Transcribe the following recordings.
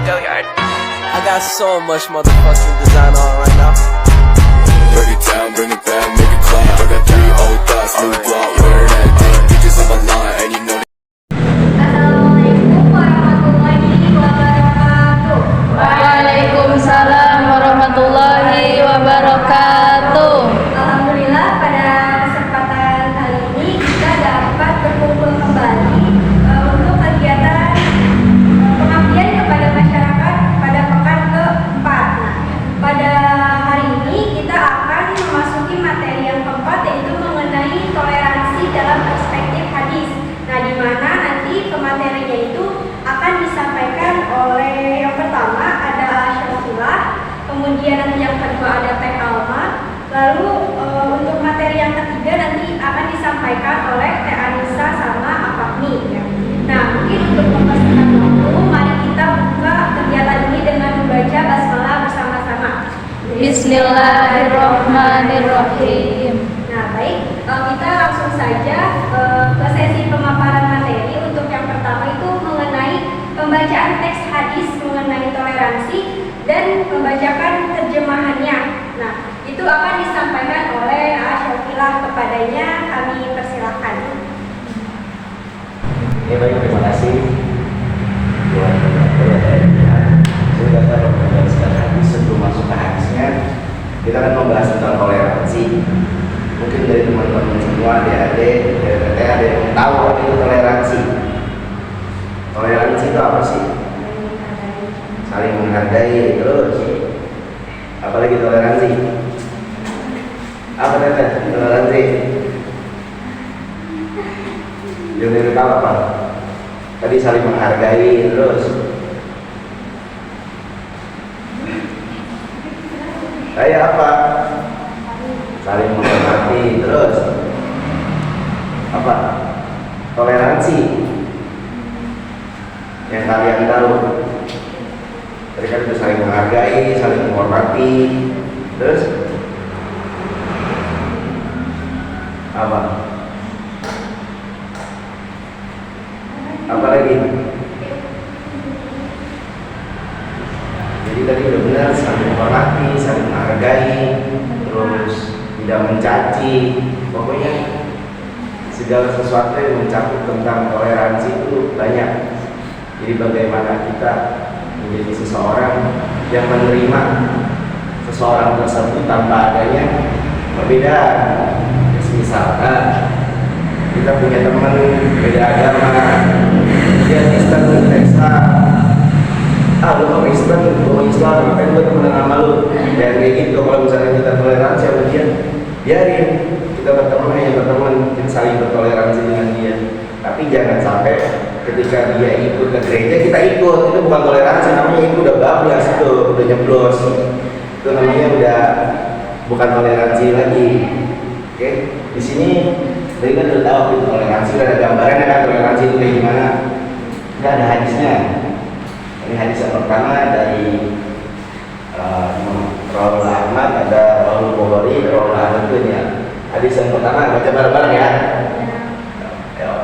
I got so much motherfucking design on right now. Break it down, bring it back, make it clap. I got 3 old thoughts, new block, wear that thing. Bitches on my line, and you know. Assalamualaikum warahmatullahi wabarakatuh. Waalaikumsalam warahmatullahi wabarakatuh. Alhamdulillah pada kesempatan kali ini kita dapat berkumpul kembali untuk kegiatan pengabdian kepada masyarakat pada pekan keempat. Nah, pada hari ini kita akan memasuki materi yang keempat, yaitu mengenai toleransi dalam perspektif hadis. Nah, di mana nanti pematerinya itu akan disampaikan oleh yang pertama ada Syafillah, kemudian nanti yang kedua ada Teh Alma, lalu untuk materi yang ketiga nanti akan disampaikan oleh Teh Anissa sama Afahmi. Ya. Nah, mungkin untuk mempersingkat waktu, mari kita buka kegiatan ini dengan membaca basmalah bersama-sama. Bismillahirrahmanirrahim. Nah, baik, kita langsung saja ke sesi pemaparan materi. Untuk yang pertama itu mengenai pembacaan teks hadis mengenai toleransi dan membacakan terjemahannya. Nah, itu akan disampaikan oleh Syafillah, kepadanya kami persilahkan. Ya baik, terima kasih buat pertanyaannya. Saya akan membacakan hadis. Sebelum masuk ke hadisnya, kita akan membahas tentang toleransi. Mungkin dari teman-teman semua adik-adik, ada yang tahu apa itu toleransi. Toleransi itu apa sih? Saling menghargai. Terus apalagi toleransi? Apa teteh toleransi? Jangan tahu apa? Tadi saling menghargai. Terus kayak apa? Saling menghormati. Terus apa? Toleransi yang kalian tahu. Tadi kan itu saling menghargai, saling menghormati. Terus apa? Apa lagi? Jadi tadi udah benar, saling menghormati, saling menghargai, terus tidak mencaci. Pokoknya segala sesuatu yang mencakup tentang toleransi itu banyak. Jadi bagaimana kita menjadi seseorang yang menerima seseorang tersebut tanpa adanya perbedaan. Misalkan kita punya teman beda agama, dia Kristen, Islam. Lu mau Kristen, lu mau Islam, ngapain gue temenan sama lu? Dan kayak gitu, kalau misalnya kita toleransi sama dia, biarin kita berteman, hanya berteman, kita saling bertoleransi dengan dia. Tapi jangan sampai ketika dia ikut ke gereja kita ikut, itu bukan toleransi, namanya itu udah bablas, itu udah nyeblos, itu namanya udah bukan toleransi lagi. Oke, di sini tadi kan udah tahu itu toleransi, udah ada gambarannya kan toleransi itu kayak gimana. Udah ada hadisnya. Ini hadis yang pertama dari Rawal Ahmad, ada Rawal Bukhari, Rawal Ahmad itu ya. Hadis yang pertama baca bareng-bareng ya.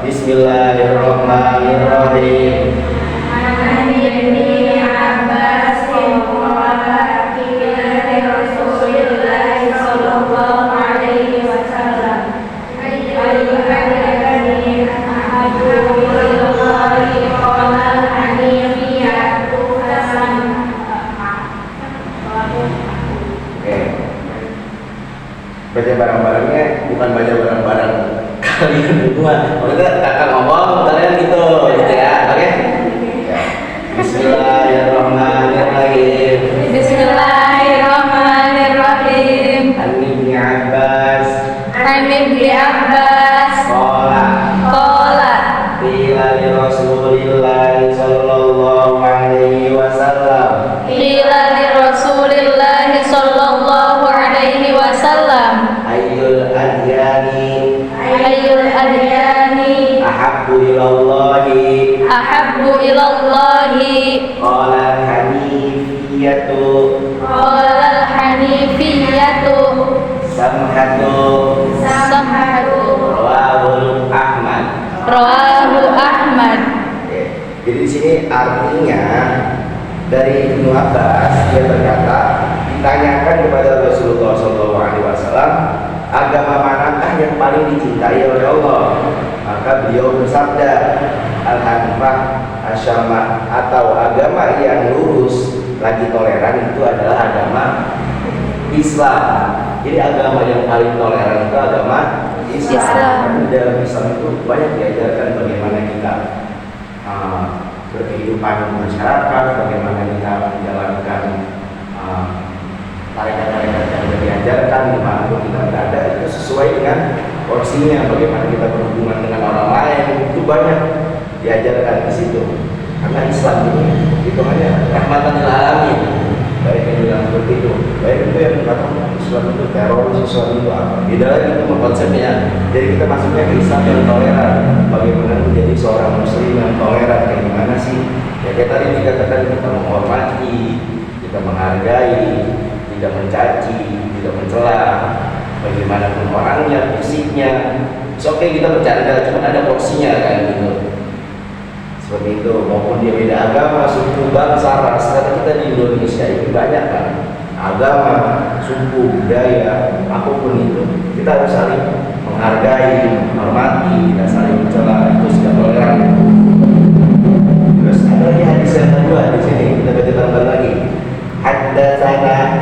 Bismillahirrahmanirrahim. Baca bareng-barengnya bukan baca bareng-bareng kalian berdua. Maksudnya kakak ngomong, kalian gitu ya, oke? Ya. Bismillahirrahmanirrahim. Bismillahirrahmanirrahim. An Ibnu Abbas. Qala. Qila li Rasulillah sallallahu alaihi wasallam. Qila li Rasulillah sallallahu alaihi wasallam. Ayyul adyani ahabbu ilallahi. Qala al-hanifiyatu samhatu. Rawahu Ahmad. Ahmad. Jadi di sini artinya Dari Ibnu Abbas, dia berkata, ditanyakan kepada Rasulullah SAW, agama manakah yang paling dicintai oleh Allah? Maka beliau bersabda, Al-Hanifah Asyamah, atau agama yang lurus lagi toleran itu adalah agama Islam. Jadi agama yang paling toleran itu agama Islam. Dalam Islam itu banyak diajarkan bagaimana kita berkehidupan masyarakat, bagaimana kita menjalankan tarekat-tarekat yang diajarkan dimanapun kita berada, itu sesuai dengan porsinya. Bagaimana kita berhubungan dengan orang lain, itu banyak diajarkan di situ. Karena Islam ini hitungannya rahmatan lil alamin. Baik yang bilang seperti itu, baik itu yang mengatakan Islam itu teroris, Islam itu apa? Beda lagi itu konsepnya. Jadi kita masuknya ke Islam yang toleran. Bagaimana menjadi seorang Muslim yang toleran? Kayak gimana sih? Ya kayak tadi dikatakan, kita menghormati, kita menghargai, tidak mencaci, tidak mencela. Bagaimanapun orangnya, fisiknya, oke kita bercanda, cuma ada porsinya kan gitu. Seperti itu, maupun dia beda agama, suku, bangsa, ras. Karena kita di Indonesia ini banyak kan agama, suku, budaya, apapun itu, kita harus saling menghargai, menghormati, tidak saling mencela. Itu sudah toleran. Terus ada lagi hadis yang kedua di sini, kita baca tambah lagi. Haddatsana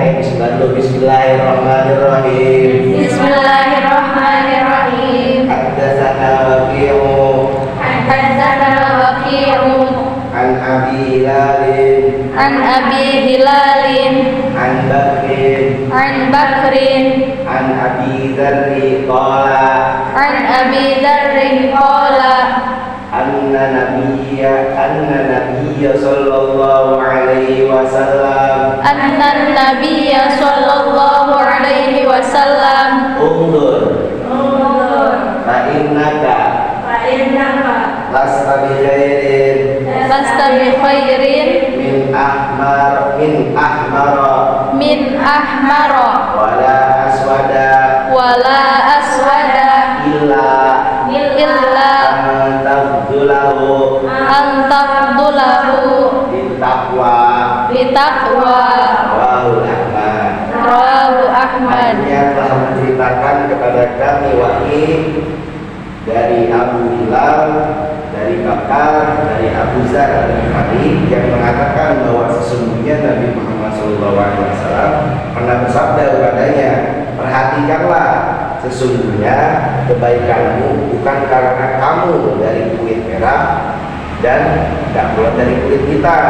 Bismillahirrahmanirrahim. Bismillahirrahmanirrahim. Haddatsana Waqi'u an Abi Hilalin An Abi Hilalin an Bakrin An Bakrin an Abi Dzarri qala An Abi Dzarrin qala anna nabiyya sallallahu alaihi wasallam Anna Nabiyya sallallahu alaihi wasallam undur fa innaka lasta bi khairin lasta bi khairin min ahmara wala aswada wala aswada illa an tafdulahu bitaqwa rawahu Ahmad. Dia telah menceritakan kepada kami wahyu dari Abu Hilal, dari Bakar, dari Abu Dzar Al-Ghifari yang mengatakan bahwa sesungguhnya Nabi Muhammad SAW pernah bersabda kepadanya, perhatikanlah, sesungguhnya kebaikanmu bukan karena kamu dari kulit merah dan tidak pula dari kulit hitam,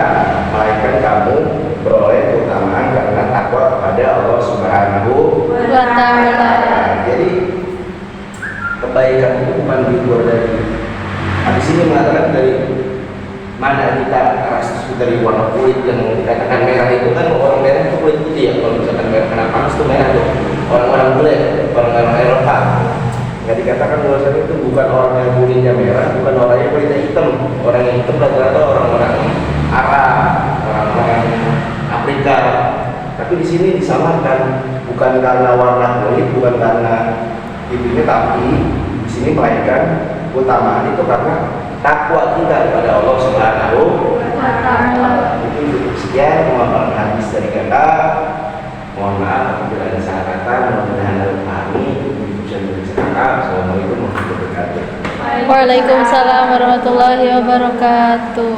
melainkan kamu beroleh keutamaan karena takwa kepada Allah Subhanahu wa ta'ala. Jadi kebaikan itu bukan diukur dari. Habis ini mengatakan dari mana kita ras dari warna kulit yang dikatakan merah itu kan, orang merah itu kulit putih ya. Kalau misalkan merah kena panas itu merah tuh. Orang-orang bule, orang-orang Eropa. Nggak dikatakan bahwasanya itu bukan orang yang kulitnya merah, bukan orang yang kulitnya hitam. Orang yang hitam rata-rata orang-orang Arab, orang-orang Afrika. Tapi di sini disamakan, bukan karena warna kulit, bukan karena itunya, tapi di sini melainkan utamaan itu karena takwa kita kepada Allah Subhanahu wa ta'ala. Itu sekian pemaparan hadis dari kita. Mohon maaf apabila ada salah kata, mudah-mudahan ada pahami. Assalamualaikum warahmatullahi wabarakatuh. Waalaikumsalam warahmatullahi wabarakatuh.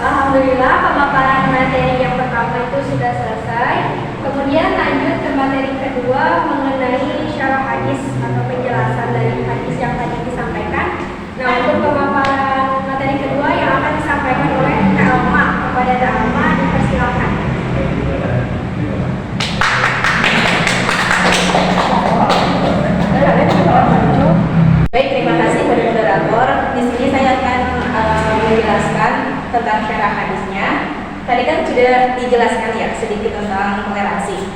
Alhamdulillah, pemaparan materi yang pertama itu sudah selesai. Kemudian lanjut ke materi kedua mengenai syarah hadis atau penjelasan dari hadis yang tadi disampaikan. Nah, untuk pemaparan materi kedua yang akan disampaikan oleh Kak Alma, kepada Kak Alma dipersilakan. Baik, terima kasih kepada moderator. Di sini saya akan menjelaskan tentang syarah hadisnya. Tadi kan sudah dijelaskan ya sedikit tentang toleransi.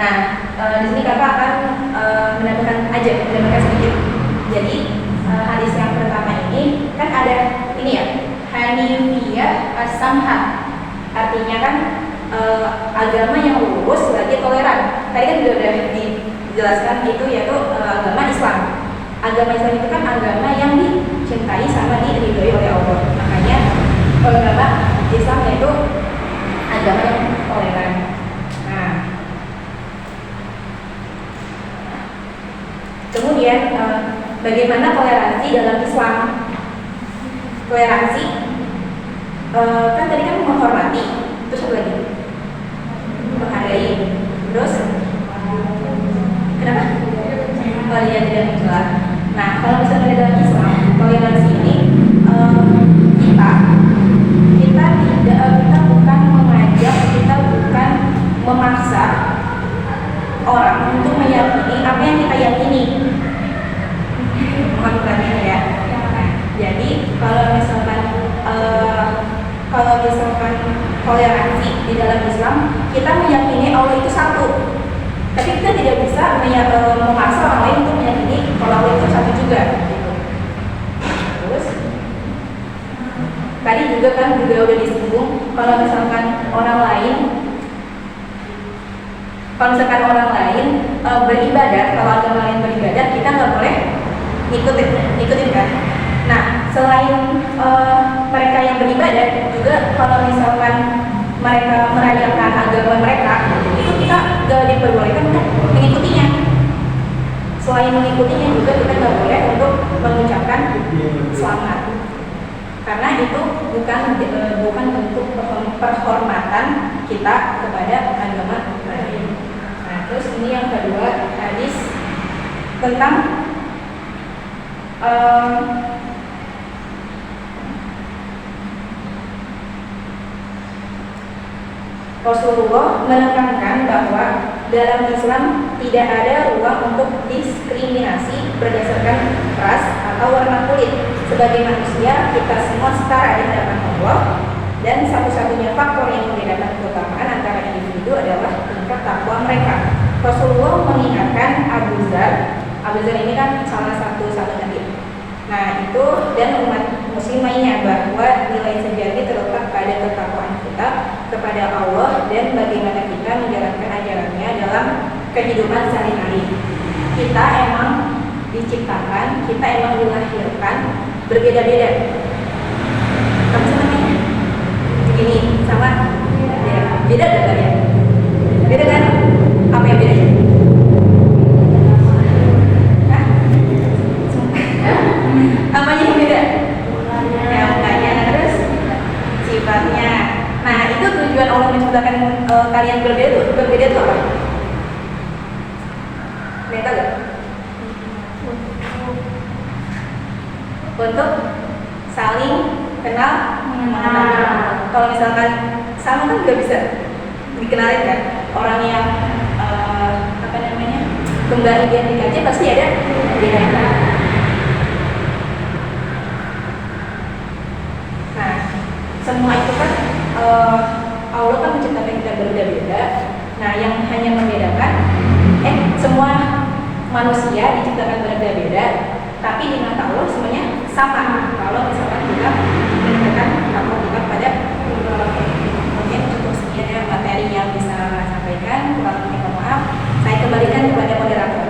Nah, di sini kakak akan menambahkan sedikit. Jadi hadis yang pertama ini kan ada ini ya, Hanifiyah as-Samha. Artinya kan agama yang lurus lagi toleran. Tadi kan sudah dijelaskan itu yaitu agama Islam. Agama Islam itu kan agama yang dicintai sama diridhoi oleh Allah. Makanya bagaimana toleransi dalam Islam. Toleransi kan tadi kan menghormati, terus apa lagi? Menghargai, terus kenapa? Oh iya, tidak mencela. Nah, kalau misalnya dalam Islam, toleransi ini kita bukan mengajak, kita bukan memaksa orang untuk meyakini apa yang kita yakini. Mohon perhatian ya. Jadi kalau misalkan toleransi di dalam Islam, kita meyakini Allah itu satu. Tapi kita tidak bisa memaksa orang lain untuk meyakini kalau Allah itu satu juga. Gitu. Terus tadi juga kan udah disinggung kalau misalkan orang lain beribadah, kalau agama lain beribadah, kita nggak boleh ikutin kan. Nah, selain mereka yang beribadah juga, kalau misalkan mereka merayakan agama mereka, itu kita nggak diperbolehkan untuk mengikutinya. Selain mengikutinya juga kita nggak boleh untuk mengucapkan selamat, karena itu bukan bentuk penghormatan kita kepada agama lain. Nah, terus ini yang kedua, hadis tentang Rasulullah menekankan bahwa dalam Islam tidak ada ruang untuk diskriminasi berdasarkan ras atau warna kulit. Sebagai manusia, kita semua setara di hadapan Allah, dan satu-satunya faktor yang membedakan keutamaan antara individu adalah tingkat takwa mereka. Rasulullah mengingatkan Abu Dzar ini kan salah satu sahabat Nabi. Nah, itu dan umat muslim lainnya bahwa nilai sejati terletak pada ketakwaan kita kepada Allah dan bagaimana kita menjalankan ajarannya dalam kehidupan sehari-hari. Kita emang diciptakan, kita emang dilahirkan berbeda-beda. Kamu namanya? Begini, sama? Beda gak kalian? Beda kan? Apa yang beda? Apanya yang beda? Ya, mukanya, terus sifatnya. Nah, itu tujuan Allah menciptakan kalian berbeda itu apa? Beda gak? Untuk saling kenal mengenal. Kalau misalkan sama kan nggak bisa dikenalin kan? Orang yang kembali identik aja pasti ada bedanya. Nah, semua itu kan Allah kan menciptakan kita berbeda-beda. Nah, yang hanya membedakan semua manusia diciptakan berbeda-beda, tapi di mata Allah semuanya sama. Kalau misalkan kita mendekatkan takwa kita pada mungkin cukup sekian ya materi yang bisa sampaikan. Kurang lebih mohon maaf. Saya kembalikan kepada moderator.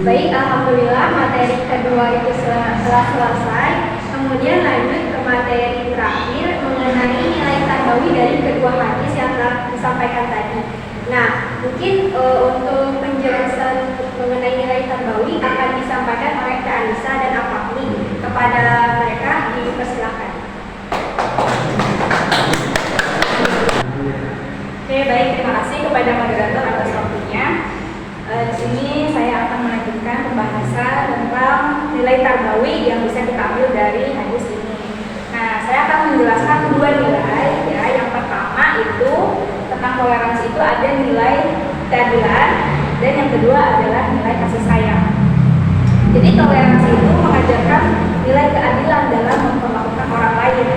Baik, alhamdulillah materi kedua itu telah selesai. Kemudian lanjut ke materi terakhir mengenai nilai tarbawi dari kedua hadis yang telah disampaikan tadi. Nah, mungkin untuk penjelasan mengenai nilai tarbawi akan disampaikan oleh Kak Anissa dan Afahmi. Kepada mereka dipersilakan. Oke, baik, terima kasih kepada moderator atas waktunya. Di sini saya akan melanjutkan pembahasan tentang nilai tarbawi yang bisa kita ambil dari hadis ini. Nah, saya akan menjelaskan dua nilai ya. Yang pertama itu tentang toleransi itu ada nilai keadilan, dan yang kedua adalah nilai kasih sayang. Jadi toleransi itu mengajarkan nilai keadilan dalam memperlakukan orang lain.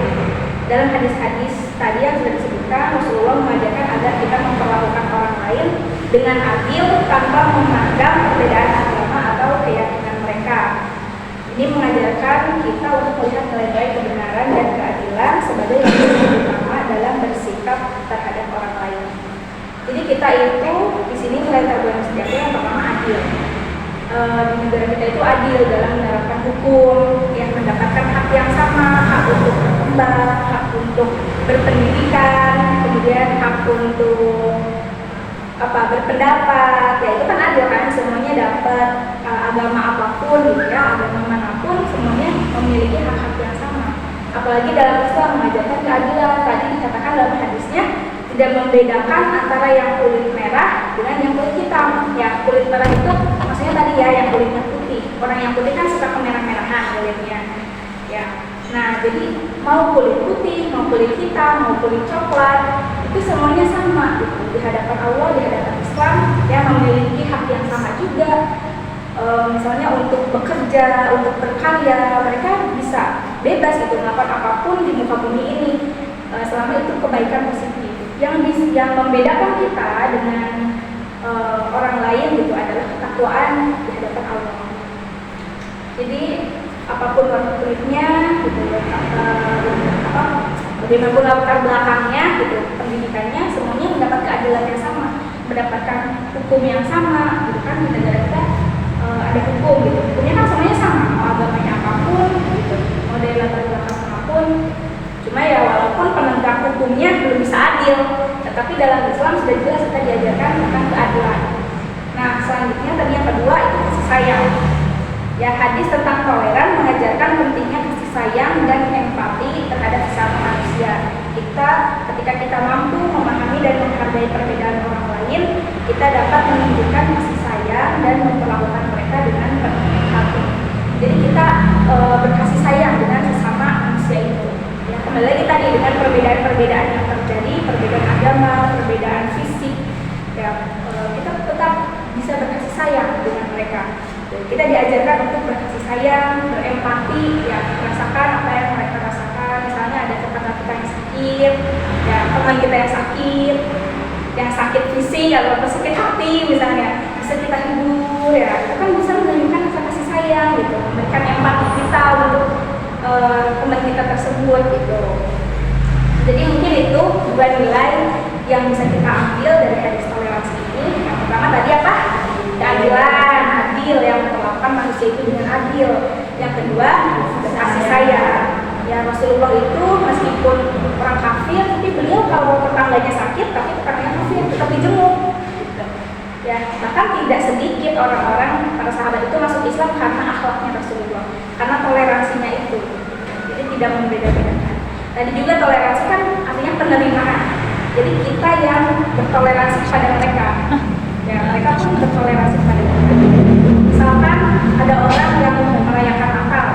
Dalam hadis-hadis tadi yang sudah disebutkan, Rasulullah mengajarkan agar kita memperlakukan orang lain dengan adil tanpa memandang perbedaan agama atau keyakinan mereka. Ini mengajarkan kita untuk melihat nilai-nilai kebenaran dan keadilan sebagai yang utama dalam bersikap terhadap orang lain. Jadi kita itu di sini nilai tarbawi sejati yang pertama adil. Di negara kita itu adil dalam menerapkan hukum, yang mendapatkan hak yang sama, hak untuk berkembang, hak untuk berpendidikan, kemudian hak untuk berpendapat. Ya itu kan adil kan, semuanya dapat agama apapun apapun gitu ya, agama manapun semuanya memiliki hak-hak yang sama. Apalagi dalam Islam mengajarkan keadilan. Tadi dikatakan dalam hadisnya tidak membedakan antara yang kulit merah dengan yang kulit hitam. Ya, kulit merah itu maksudnya tadi ya yang kulitnya putih. Orang yang putih kan suka kemerah-merahan kulitnya. Ya. Nah, jadi mau kulit putih, mau kulit hitam, mau kulit coklat, itu semuanya sama gitu. Di hadapan Allah, di hadapan Islam, ya memiliki hak yang sama juga. Misalnya untuk bekerja, untuk berkarya, mereka bisa bebas gitu melakukan apapun di muka bumi ini, selama itu kebaikan positif. Yang membedakan kita dengan orang lain gitu adalah ketakwaan di hadapan Allah. Jadi apapun warna kulitnya, gitu, bagaimanapun latar belakangnya, gitu, pendidikannya, semuanya mendapat keadilan yang sama, mendapatkan hukum yang sama, gitu kan. Di negara kita ada hukum, gitu, hukumnya kan semuanya sama, mau agamanya apapun, gitu, mau dari latar belakang apapun. Cuma ya walaupun penegak hukumnya belum bisa adil, tetapi dalam Islam sudah jelas kita diajarkan tentang keadilan. Nah, selanjutnya tadi yang kedua itu kasih sayang. Ya, hadis tentang toleran mengajarkan pentingnya kasih sayang dan empati terhadap sesama manusia. Ketika kita mampu memahami dan menghargai perbedaan orang lain, kita dapat menunjukkan kasih sayang dan memperlakukan mereka dengan penuh empati. Jadi kita berkasih sayang dengan sesama manusia itu. Ya, kembali lagi tadi dengan perbedaan-perbedaan yang terjadi, perbedaan agama, perbedaan fisik, ya kita tetap bisa berkasih sayang dengan mereka. Kita diajarkan untuk berkasih sayang, berempati, ya merasakan apa yang mereka rasakan. Misalnya ada tetangga kita yang sakit, ya teman kita yang sakit fisik atau sakit hati misalnya, bisa kita hibur, ya itu kan bisa menunjukkan rasa kasih sayang gitu, memberikan empati kita untuk teman kita tersebut gitu. Jadi mungkin itu dua nilai yang bisa kita ambil dari hadis toleransi ini. Yang pertama tadi apa? Keadilan, adil, yang memperlakukan manusia itu dengan adil. Yang kedua, kasih sayang. Ya, Rasulullah itu meskipun orang kafir, tapi beliau kalau tetangganya sakit, tapi tetangganya kafir tetap dijenguk. Gitu. Ya, bahkan tidak sedikit orang-orang para sahabat itu masuk Islam karena akhlaknya Rasulullah, karena toleransinya itu. Jadi tidak membeda-bedakan. Tadi juga toleransi kan artinya penerimaan. Jadi kita yang bertoleransi kepada mereka. Ya, mereka pun bertoleransi pada kita. Misalkan ada orang yang merayakan Natal,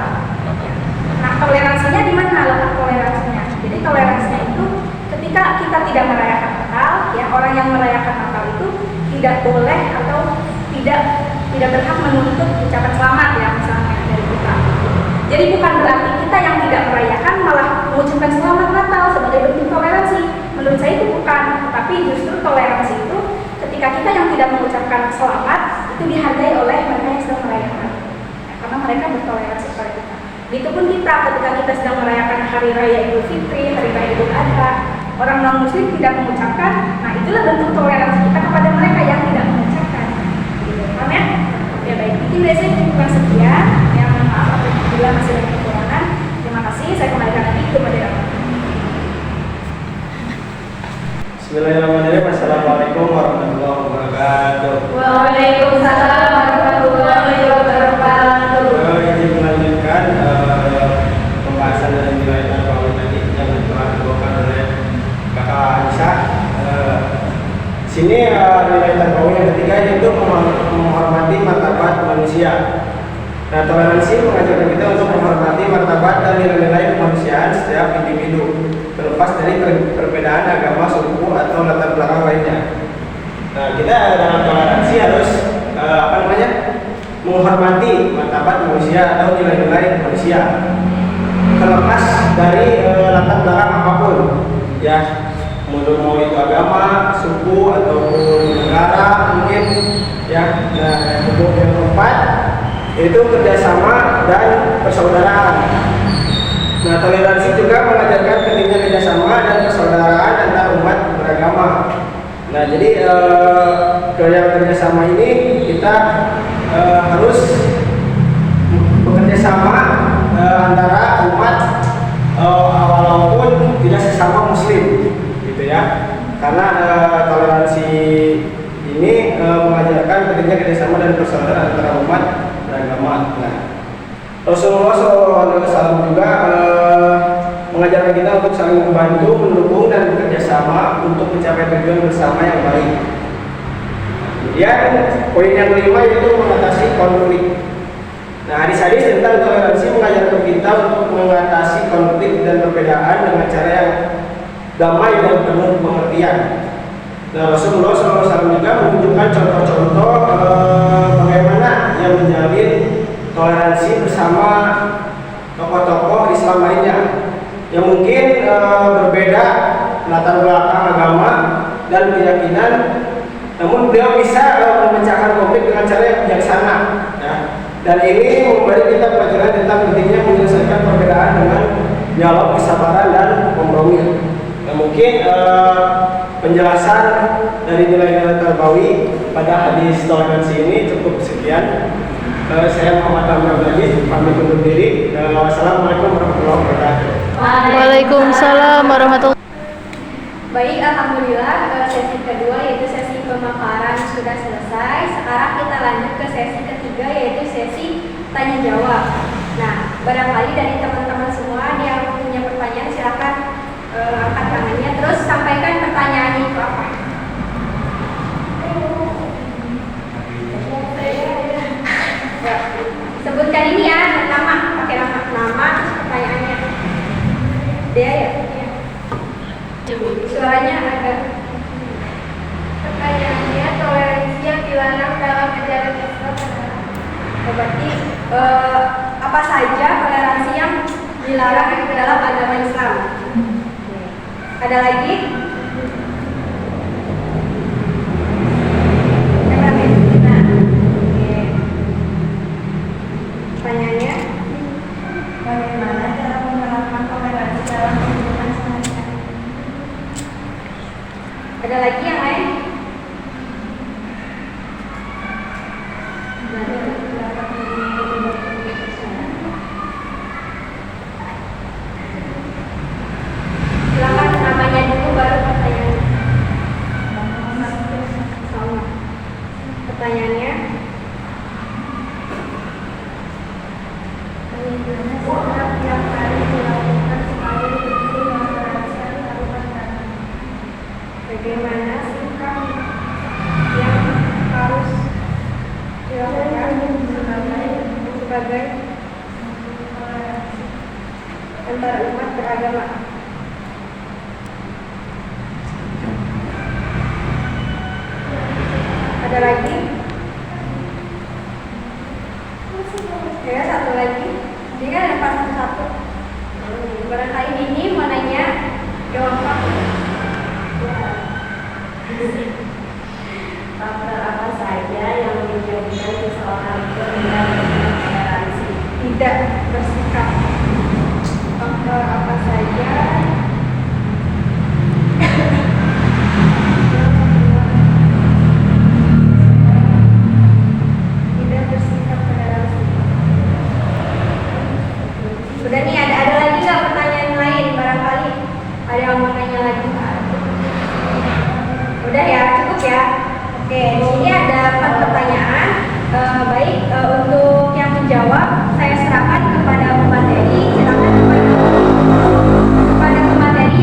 nah toleransinya di mana letak toleransinya? Jadi toleransinya itu ketika kita tidak merayakan Natal, ya orang yang merayakan Natal itu tidak boleh atau tidak berhak menuntut ucapan selamat ya misalnya dari kita. Jadi bukan berarti kita yang tidak merayakan malah mengucapkan selamat Natal sebagai bentuk toleransi. Menurut saya itu bukan, tapi justru toleransi itu ketika kita yang tidak mengucapkan selamat itu dihargai oleh mereka yang sedang merayakan, ya, karena mereka bertoleransi kepada kita. Begitupun kita ketika kita sedang merayakan hari raya Idul Fitri, hari raya Idul Adha, orang non Muslim tidak mengucapkan, nah itulah bentuk toleransi kita kepada mereka yang tidak mengucapkan. Gitu, paham ya? Ya baik, mungkin dari saya cukupkan sekian. Yang maaf apabila masih ada kekurangan. Terima kasih. Saya kembalikan lagi ke moderator. Bismillahirrahmanirrahim. Assalamualaikum warahmatullahi wabarakatuh. Waalaikumsalam warahmatullahi wabarakatuh. Ini melanjutkan pembahasan dari nilai tarbawiyah tadi yang telah dibawakan oleh Kakak Aisyah. Sini nilai tarbawiyah yang ketiga yaitu menghormati martabat manusia. Nah, toleransi mengajarkan kita untuk menghormati martabat dan nilai-nilai kemanusiaan setiap individu, terlepas dari perbedaan agama, suku, atau latar belakang lainnya. Nah, kita dalam toleransi harus menghormati martabat manusia atau nilai-nilai manusia, terlepas dari latar belakang apapun, ya, mau itu agama, suku, ataupun negara mungkin, ya. Nah, yang keempat itu kerjasama dan persaudaraan. Nah, toleransi juga mengajarkan pentingnya kerjasama dan persaudaraan antar umat beragama. Nah, jadi kerjasama ini kita harus bekerja sama antara umat walaupun tidak sesama Muslim, gitu ya. Karena toleransi ini mengajarkan pentingnya kerjasama dan persaudaraan antara umat beragama. Nah, Rasulullah SAW juga mengajarkan kita untuk saling membantu, mendukung, dan bekerja sama untuk mencapai tujuan bersama yang baik. Kemudian poin yang kelima yaitu mengatasi konflik. Nah, hadis-hadis tentang toleransi mengajarkan kita untuk mengatasi konflik dan perbedaan dengan cara yang damai dan penuh pengertian. Nah, Rasulullah SAW juga menunjukkan contoh-contoh bagaimana yang menjalin toleransi bersama tokoh-tokoh Islam lainnya yang mungkin berbeda latar belakang agama dan keyakinan, namun beliau bisa memecahkan konflik dengan cara yang bijaksana, ya. Dan ini memberi kita pelajaran tentang pentingnya menyelesaikan perbedaan dengan dialog, kesabaran, dan kompromi. Nah, mungkin penjelasan dari nilai-nilai terbawi pada hadis toleransi ini cukup sekian. Saya Muhammad Amr Abdulaziz pamit undur diri. Wassalamualaikum warahmatullahi wabarakatuh. Waalaikumsalam warahmatullahi. Baik, alhamdulillah sesi kedua yaitu sesi pemaparan sudah selesai. Sekarang kita lanjut ke sesi ketiga yaitu sesi tanya jawab. Nah, barangkali dari teman-teman semua yang punya pertanyaan silakan angkat tangannya, terus sampaikan pertanyaannya itu apa. Ya, sebutkan ini ya, nama, pakai nama pertanyaannya. Dia ya. Suaranya agak. Pertanyaannya, toleransi yang dilarang dalam ajaran Islam adalah? Berarti apa saja toleransi yang dilarang dalam agama Islam? Ada lagi? Nah, pertanyaannya, bagaimana cara menerapkan toleransi dalam kehidupan sehari-hari? Ada lagi yang lain? Silakan namanya dulu baru pertanyaan. Sama. Pertanyaannya. Bagaimana sikap yang harus dilakukan supaya begitu toleransi antarumat kami? Bagaimana sikap yang harus dilakukan sebagai antar umat beragama? Ada lagi? Ya, satu lagi. Jadi kan ada pas satu. Barangkali ini mau nanya jawab apa? Faktor apa saja yang menjadikan seseorang itu tidak bertoleransi? Tidak bersikap. Faktor apa saja? Tidak bersikap toleransi. Sudah nih, ada lagi nggak pertanyaan lain? Barangkali ada yang mau tanya lagi. Udah ya, cukup ya. Oke, di sini ada 4 pertanyaan. Baik, untuk yang menjawab saya serahkan kepada pemateri. Silakan kepada pemateri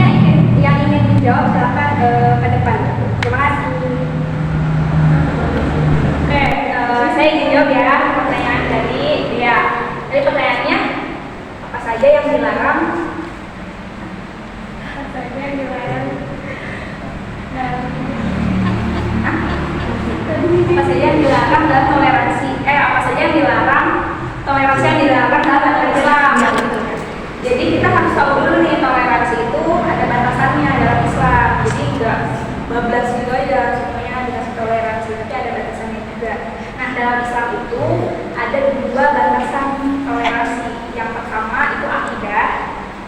yang ingin menjawab silakan ke depan. Terima kasih. Oke, saya ingin jawab ya pertanyaan dari dia. Jadi pertanyaannya, apa saja yang dilarang? Apa saja yang dilarang? Apa saja yang dilarang dalam toleransi? Apa saja yang dilarang? Toleransi yang dilarang dalam agama Islam. Jadi kita harus tahu dulu nih, toleransi itu ada batasannya dalam Islam. Jadi enggak bablas gitu aja semuanya dikasih toleransi, tapi ada batasannya juga. Nah, dalam Islam itu ada 2 batasan toleransi. Yang pertama itu akidah.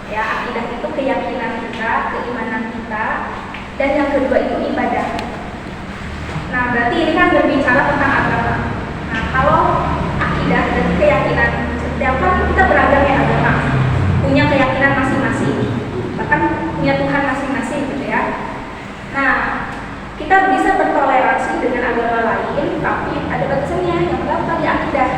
Ya, akidah itu keyakinan kita, keimanan kita. Dan yang kedua itu ibadah. Nah, berarti ini kan berbicara tentang agama. Nah, kalau akidah dan keyakinan, setiap kan kita beragam ya agama, punya keyakinan masing-masing, bahkan punya Tuhan masing-masing gitu ya. Nah, kita bisa bertoleransi dengan agama lain, tapi ada batasannya. Yang pertama tadi akidah.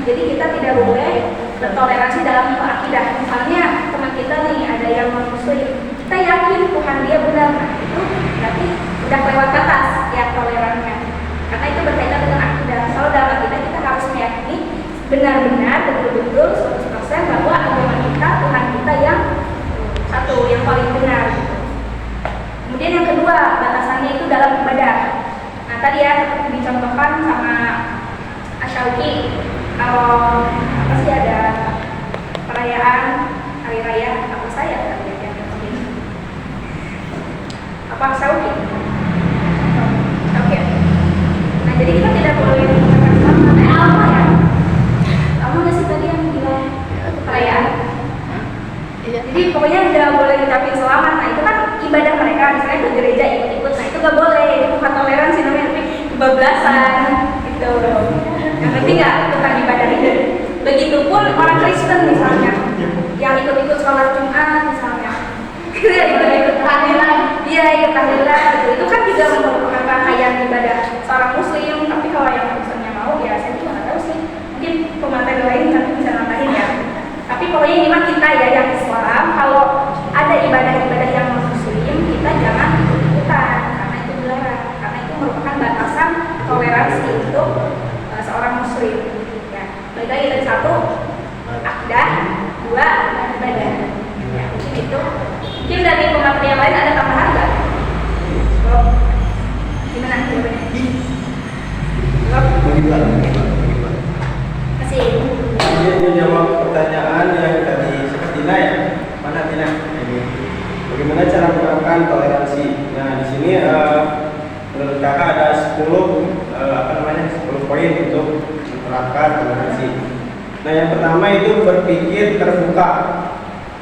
Jadi kita tidak boleh bertoleransi dalam dalam akidah. Misalnya teman kita nih ada yang non-muslim, kita yakin Tuhan dia benar, nah itu berarti udah lewat batas ya tolerannya, karena itu berkaitan dengan akidah. Soal dalam akidah kita harus meyakini benar-benar betul-betul 100% bahwa agama kita, Tuhan kita yang satu, yang paling benar gitu. Kemudian yang kedua, batasannya itu dalam ibadah. Nah tadi ya seperti dicontohkan sama Asyauki, kalau apa sih ada perayaan hari raya apa saya apa Asyauki? Oke. Nah jadi kita tidak boleh mengucapkan selamat. Apa ya? Kamu nggak sih tadi yang bilang perayaan? Iya. Jadi pokoknya nggak boleh ngucapin selamat. Nah itu kan ibadah mereka, misalnya ke gereja ikut-ikut. Nah itu nggak boleh. Itu bukan toleransi namanya, tapi kebablasan gitu. Yang penting nggak bukan ibadah itu. Begitupun orang Kristen misalnya, yang ikut-ikut sholat Jumat misalnya, ya ikut tahlilan, iya ikut tahlilan gitu. Itu kan juga merupakan rangkaian ibadah seorang Muslim. Tapi kalau yang Kristennya mau, ya saya juga nggak tahu sih. Mungkin pemateri lain nanti bisa nambahin ya. Tapi pokoknya ini mah kita ya yang Islam, kalau ada ibadah-ibadah yang non-Muslim, kita jangan ikut-ikutan, karena itu dilarang, karena itu merupakan batasan toleransi untuk seorang Muslim. Ya, baik lagi dari satu, akidah, dua, ibadah. Ya, mungkin itu. Mungkin dari pemateri yang lain ada tambahan nggak? Oh, gimana jawabannya? Kasih. Ini jawab pertanyaan yang tadi seperti Tina ya. Mana Tina? Bagaimana cara menerapkan toleransi? Nah di sini menurut kakak ada 10 poin untuk menerapkan toleransi. Nah yang pertama itu berpikir terbuka.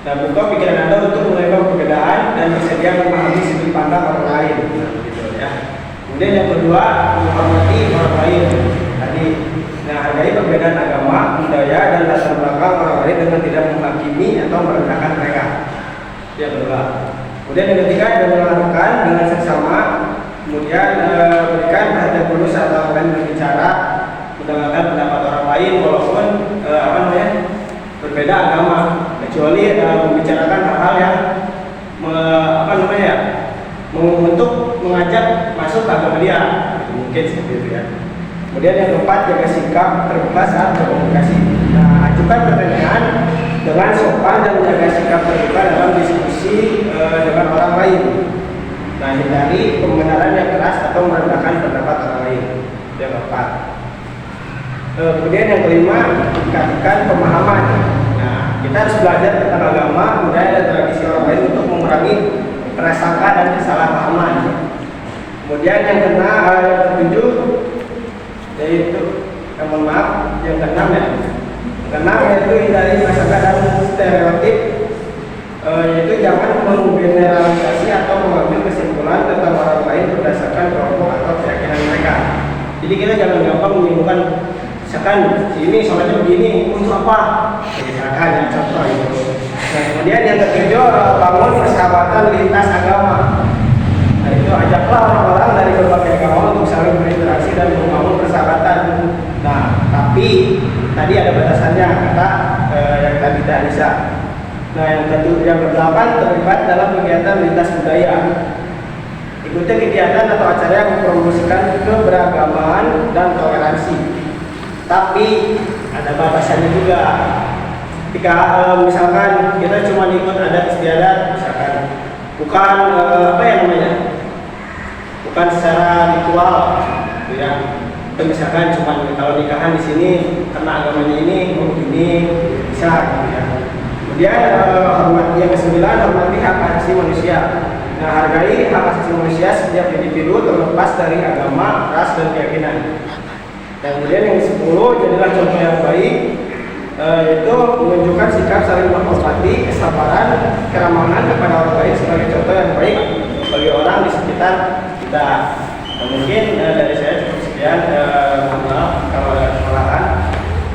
Dan buka pikiran Anda untuk menerima perbedaan dan bersedia memahami sudut pandang orang lain. Gitu ya. Kemudian yang kedua, menghormati orang lain. Tadi, nah hargai perbedaan agama, budaya dan latar belakang orang lain dengan tidak menghakimi atau merendahkan mereka. Itu yang kedua. Kemudian yang ketiga, mendengarkan dengan seksama. Kemudian berikan perhatian penuh saat orang lain berbicara, mendengarkan pendapat orang lain walaupun berbeda agama, kecuali membicarakan hal-hal yang untuk mengajak masuk ke agama dia, mungkin seperti itu ya. Kemudian yang keempat, jaga sikap terbuka saat berkomunikasi. Nah, ajukan pertanyaan dengan sopan dan menjaga sikap terbuka dalam diskusi dengan orang lain. Nah, hindari pembenaran yang keras atau merendahkan pendapat orang lain. Yang keempat. Kemudian yang kelima, tingkatkan pemahaman. Nah, kita harus belajar tentang agama, budaya dan tradisi orang lain untuk mengurangi prasangka dan kesalahpahaman. Kemudian yang ketujuh, yaitu yang keenam ya. Keenam yaitu hindari prasangka dan stereotip, yaitu jangan menggeneralisasi atau mengambil kesimpulan tentang orang lain berdasarkan kelompok atau keyakinan mereka. Jadi kita jangan gampang menyimpulkan, misalkan ini soalnya begini, untuk apa? Misalkan ya contoh itu. Nah, kemudian yang ketujuh, bangun persahabatan lintas agama. Nah, itu ajaklah orang-orang dari berbagai agama untuk saling berinteraksi dan membangun persahabatan. Nah, tapi tadi ada batasannya, kata yang tadi Anissa. Nah, yang kedelapan, terlibat dalam kegiatan lintas budaya. Ikuti kegiatan atau acara yang mempromosikan keberagaman dan toleransi. Tapi ada batasannya juga. Ketika misalkan kita cuma ikut adat istiadat, misalkan bukan bukan secara ritual, gitu ya. Kita misalkan cuma kalau nikahan di sini karena agamanya ini begini bisa, gitu ya. Kemudian yang kesembilan, hormati hak asasi manusia. Nah, hargai hak asasi manusia setiap individu terlepas dari agama, ras dan keyakinan. Dan kemudian yang 10, jadilah contoh yang baik, yaitu menunjukkan sikap saling menghormati, kesabaran, keramahan kepada orang lain sebagai contoh yang baik bagi orang di sekitar kita. Nah, mungkin dari saya cukup sekian. Mohon maaf kalau ada kesalahan,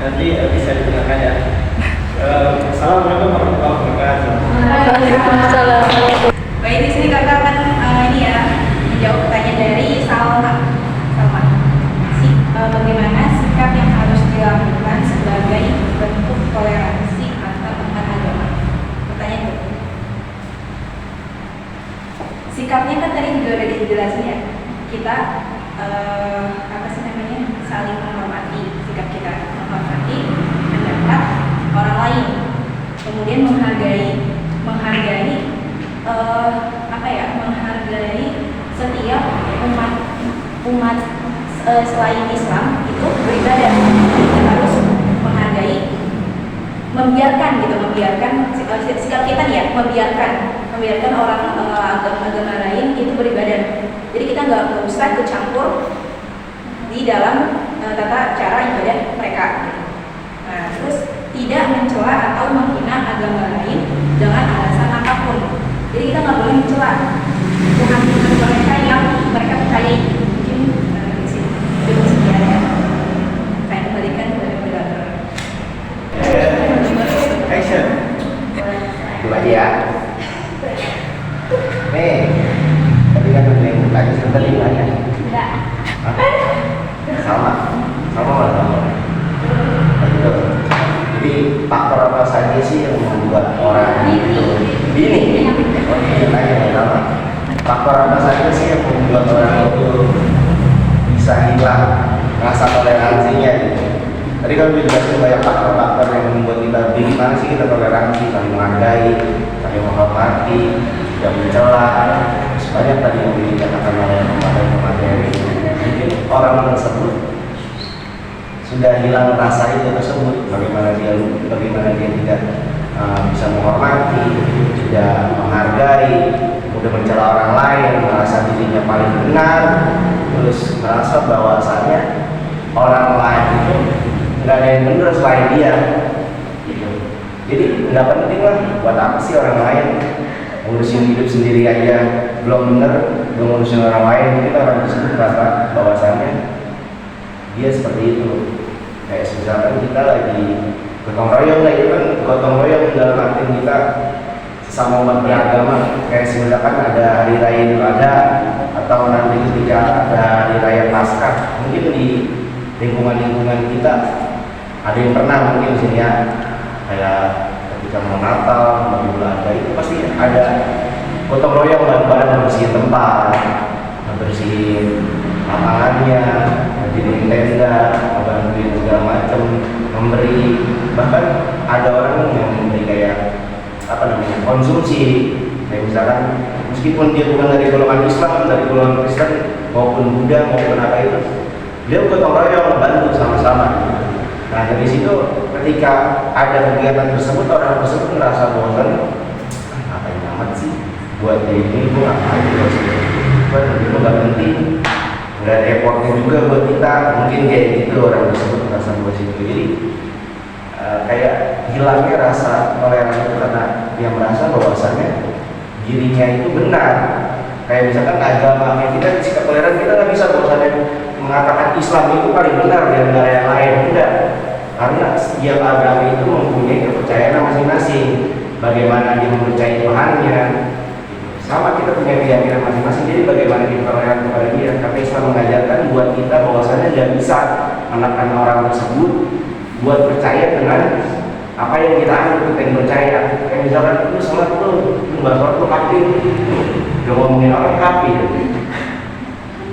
nanti bisa digunakan ya. Assalamualaikum warahmatullahi wabarakatuh. Waalaikumsalam. Baik, di sini kakak akan menjawab pertanyaan dari Salma. Bagaimana sikap yang harus dilakukan sebagai bentuk toleransi atau juga udah dijelasin ya, kita apa sih namanya, saling menghormati, sikap kita menghormati pendapat orang lain, kemudian menghargai setiap umat selain Islam itu beribadah. Kita harus menghargai, membiarkan sikap kita nih ya, membiarkan orang agama lain itu beribadah. Jadi kita nggak usah ikut campur di dalam tata cara ibadah mereka. Nah, terus tidak mencela atau menghina agama lain dengan alasan apapun. Jadi kita nggak boleh mencela Tuhan mereka yang mereka percayai. Mungkin di sini itu sekian ya. Saya kembalikan kepada moderator. Action. Itu lagi ya. Nih, tadi kan udah yang lagi sebentar ya. Enggak. Sama. Gitu. Jadi faktor apa saja sih yang membuat orang itu ini? Tanya pertama. Faktor apa saja sih yang membuat orang itu bisa hilang rasa toleransinya gitu? Tadi kan gue jelasin banyak faktor-faktor yang membuat kita gimana sih kita toleransi, saling menghargai, saling menghormati, tidak mencela. Banyak tadi yang dikatakan oleh pemateri. Mungkin orang tersebut sudah hilang rasa itu tersebut, bagaimana dia tidak bisa menghormati, tidak menghargai, udah mencela orang lain, merasa dirinya paling benar, terus merasa bahwasannya orang lain itu nggak ada yang benar selain dia gitu. Jadi nggak penting lah, buat apa sih orang lain ngurusin hidup sendiri aja belum benar, belum ngurusin orang lain. Kita orang tersebut merasa bahwasannya dia seperti itu. Kayak misalkan kita lagi gotong royong lah, itu kan gotong royong dalam arti kita sesama umat beragama. Kayak misalkan ada hari raya Idul Adha atau nanti ketika ada hari raya Paskah, mungkin di lingkungan kita ada yang pernah mungkin sini ya, kayak ketika mau Natal, mau Idul Adha, itu pasti ada gotong royong bareng-bareng membersihin tempat, membersihin lapangannya, membersihin tenda, membantuin segala macam, memberi, bahkan ada orang yang memberi kayak konsumsi, kayak misalkan meskipun dia bukan dari golongan Islam, dari golongan Kristen maupun Buddha maupun apa itu, dia gotong royong bantu sama-sama. Nah dari situ ketika ada kegiatan tersebut, orang tersebut merasa bahwa apa yang amat sih buat ini, gue ngapain itu nggak penting, nggak ada effortnya juga buat kita, mungkin kayak gitu orang tersebut merasa bahwa situ. Jadi kayak hilangnya rasa toleransi itu karena dia merasa bahwasannya dirinya itu benar. Kayak misalkan agama kita, sikap toleran kita nggak bisa bahwasannya mengatakan Islam itu paling benar di antara yang lain, enggak. Karena setiap agama itu mempunyai kepercayaan masing-masing. Bagaimana dia mempercayai Tuhannya, sama kita punya keyakinan masing-masing. Jadi bagaimana kita toleran kepada dia. Tapi Islam mengajarkan buat kita bahwasannya nggak bisa menekan orang tersebut buat percaya dengan apa yang kita anggap, kita yang percaya. Kayak misalkan lu sholat lu nggak sholat lu kafir, udah ngomongin orang kafir.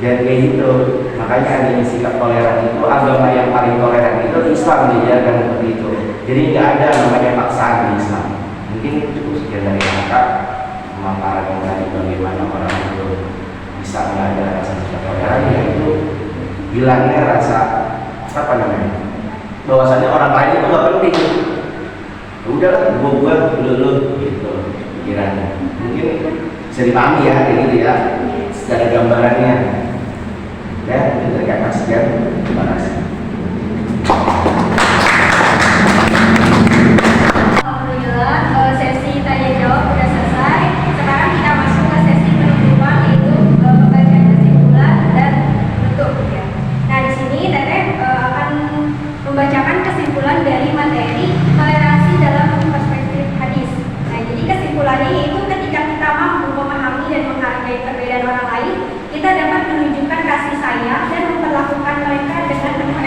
Dan kayak gitu, makanya adanya sikap toleran itu, agama yang paling toleran itu Islam diajarkan seperti itu. Jadi nggak ada namanya paksaan di Islam. Mungkin cukup sekian dari kakak pemaparan yang tadi bagaimana orang itu bisa nggak ada rasa sikap toleran, yaitu hilangnya rasa bahwasannya orang lain itu nggak penting. Udahlah, gua lu gitu pikirannya. Mungkin bisa dipahami ya kayak gitu ya, secara gambarannya. Ya, dari kakak sekian, terima kasih. Alhamdulillah, sesi tanya jawab sudah selesai. Sekarang kita masuk ke sesi penutupan, yaitu pembacaan kesimpulan dan penutup ya. Nah di sini Teteh akan membacakan kesimpulan dari materi toleransi dalam perspektif hadis. Nah jadi kesimpulannya yaitu ketika kita mampu memahami dan menghargai perbedaan orang lain, kita dapat menunjukkan kasih sayang dan memperlakukan mereka dengan penuh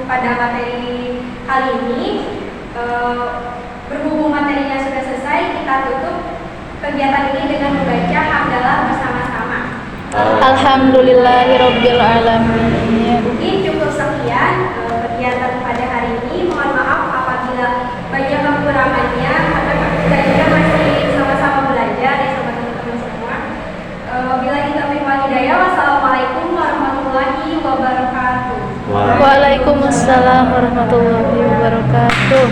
pada materi kali ini. Berhubung materinya sudah selesai, kita tutup kegiatan ini dengan membaca hamdalah bersama-sama. Alhamdulillahirabbil alamin. Mungkin cukup sekian kegiatan pada hari ini. Mohon maaf apabila banyak kekurangannya karena kita masih sama-sama belajar ya sama teman-teman semua. Wabillahi taufiq wal hidayah. Wassalamualaikum warahmatullahi wabarakatuh. Waalaikumsalam warahmatullahi wabarakatuh.